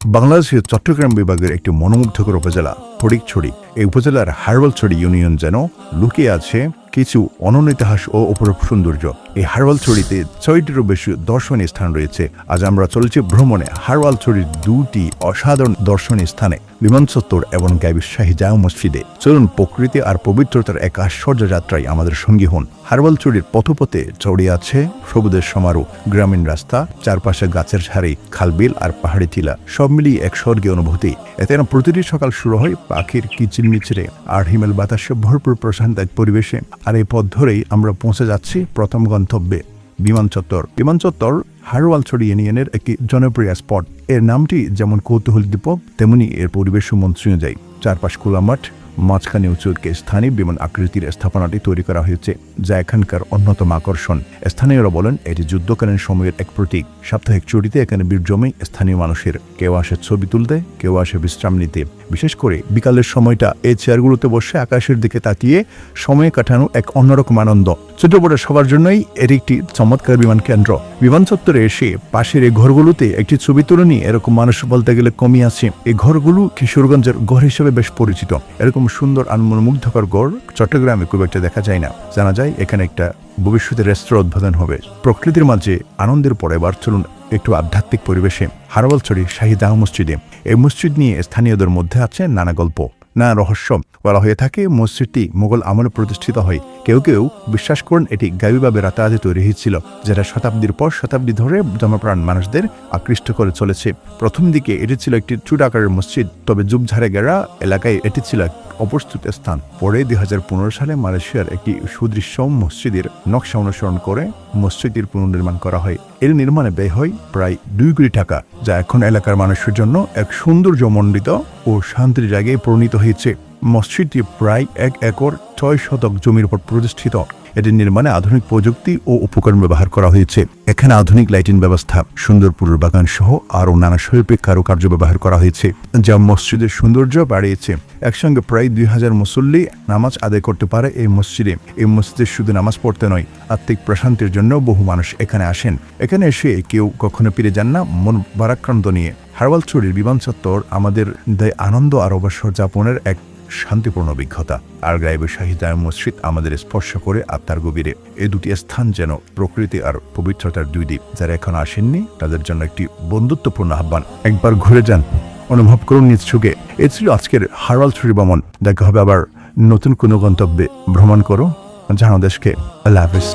বাংলাদেশের চট্টগ্রাম বিভাগের একটি মনোমুগ্ধকর উপজেলা ফটিকছড়ি। এই উপজেলার হারওয়ালছড়ি ইউনিয়ন যেন লুকিয়ে আছে কিছু অনন্য ইতিহাস ও অপরূপ সৌন্দর্য। এই হারওয়ালছড়িতে 6টিরও বেশি দর্শনীয় স্থান রয়েছে। আজ আমরা চলেছি ভ্রমণে হারওয়ালছড়ির 2টি অসাধারণ দর্শনীয় স্থানে, বিমান চত্বর এবং গাইবী শাহী জামে মসজিদে। চলুন প্রকৃতি আর পবিত্রতার এক আশ্চর্য যাত্রায় আমাদের সঙ্গী হন। হারওয়ালছড়ির পথপথে ছড়িয়ে আছে সবুজের সমারোহ, গ্রামীণ রাস্তা, চারপাশে গাছের ঝাড়ি, খালবিল আর পাহাড়ি টিলা, সব মিলিয়ে এক স্বর্গীয় অনুভূতি। এতে প্রতিটি সকাল শুরু হয় পাখির কিচিরমিচিরে আর হিমেল বাতাসে ভরপুর প্রশান্ত এক পরিবেশে। আর এই পথ ধরেই আমরা পৌঁছে যাচ্ছি প্রথম গন্তব্যে, বিমান চত্বর। বিমান চত্বর হারওয়ালছড়ি ইউনিয়নের একটি জনপ্রিয় স্পট। এর নামটি যেমন কৌতূহলদীপক, তেমনি এর পরিবেশও মন ছুঁয়ে যায়। চারপাশ খোলা মাঠ, মাঝখানে উঁচু স্থানীয় বিমান আকৃতির স্থাপনাটি তৈরি করা হয়েছে, যা এখানকার অন্যতম আকর্ষণ। স্থানীয়রা বলেন এটি যুদ্ধকালীন সময়ের এক প্রতীক। সাপ্তাহিক ছুটিতে এখানে ভিড় জমে স্থানীয় মানুষের। কেউ আসে ছবি তুলতে, কেউ আসে বিশ্রাম নিতে। বিশেষ করে বিকালের সময়টা এই চেয়ারগুলোতে বসে আকাশের দিকে তাকিয়ে সময় কাটানো এক অন্যরকম আনন্দ। ছোট বড় সবার জন্যই এর একটি চমৎকার বিমান কেন্দ্র। বিমান চত্বরে এসে পাশের এই ঘরগুলোতে একটি ছবি তুলে নিয়ে এরকম মানুষ বলতে গেলে কমই আছে। এই ঘরগুলো কিশোরগঞ্জের ঘর হিসেবে বেশ পরিচিত। এরকম সুন্দর আর মনোমুগ্ধকর ঘর চট্টগ্রামে খুব একটা দেখা যায় না। জানা যায় এখানে একটা ভবিষ্যতের রেস্তোরাঁ উদ্বোধন হবে। প্রকৃতির মাঝে আনন্দের পরে এবার চলুন একটু আধ্যাত্মিক পরিবেশে হারওয়ালছড়ি শাহী জামে মসজিদে। এই মসজিদ নিয়ে স্থানীয়দের মধ্যে আছে নানা গল্প, নানা রহস্য। বলা হয়ে থাকে মসজিদটি মোগল আমলে প্রতিষ্ঠিত হয়। কেউ কেউ বিশ্বাস করেন এটি গাইবীভাবে রাতারাতি তৈরি হয়েছিল, যেটা শতাব্দীর পর শতাব্দী ধরে জনপ্রাণ মানুষদের আকৃষ্ট করে চলেছে। প্রথম দিকে এটি ছিল একটি ছোট আকারের মসজিদ, তবে ঝোপঝাড়ে ঘেরা এলাকায় এটি ছিল অপ্রস্তুত স্থান। পরে 2015 সালে মালয়েশিয়ার একটি সুদৃশ্য মসজিদের নকশা অনুসরণ করে মসজিদটির পুনর্নির্মাণ করা হয়। এর নির্মাণে ব্যয় হয় প্রায় 2 কোটি টাকা, যা এখন এলাকার মানুষের জন্য এক সৌন্দর্যমণ্ডিত ও শান্তির জায়গায় পরিণত হয়েছে। মসজিদটি প্রায় 1 একর 6 শতক জমির উপর প্রতিষ্ঠিত। এটির নির্মাণে আধুনিক প্রযুক্তি ও উপকরণ ব্যবহার করা হয়েছে। এখানে আধুনিক লাইটিং ব্যবস্থা, সুন্দর ফুলের বাগান সহ আরও নানা শৈল্পিক কারুকার্য ব্যবহার করা হয়েছে, যা মসজিদের সৌন্দর্য বাড়িয়েছে। একসঙ্গে প্রায় 2000 মুসল্লি নামাজ আদায় করতে পারে এই মসজিদে। এই মসজিদে শুধু নামাজ পড়তে নয়, আত্মিক প্রশান্তির জন্য বহু মানুষ এখানে আসেন। এখানে এসে কেউ কখনো ফিরে যান না মন ভারাক্রান্ত নিয়ে। হারওয়ালছড়ির বিমান চত্বর আমাদের দেয় আনন্দ আর অবসর যাপনের এক শান্তিপূর্ণ অভিজ্ঞতা। আর গাইবী শাহী জামে মসজিদ আমাদের স্পর্শ করে আত্মার গভীরে। এই দুটি স্থান যেন প্রকৃতি আর পবিত্রতার 2 দ্বীপ। যারা এখন আসেননি তাদের জন্য একটি বন্ধুত্বপূর্ণ আহ্বান। একবার ঘুরে যান, অনুভব করুন নিজ চোখে। এ ছিল আজকের হারওয়ালছড়ি ভ্রমণ। দেখা হবে আবার নতুন কোনো গন্তব্যে। ভ্রমণ করো, জানো দেশকে। আল্লাহ হাফেজ।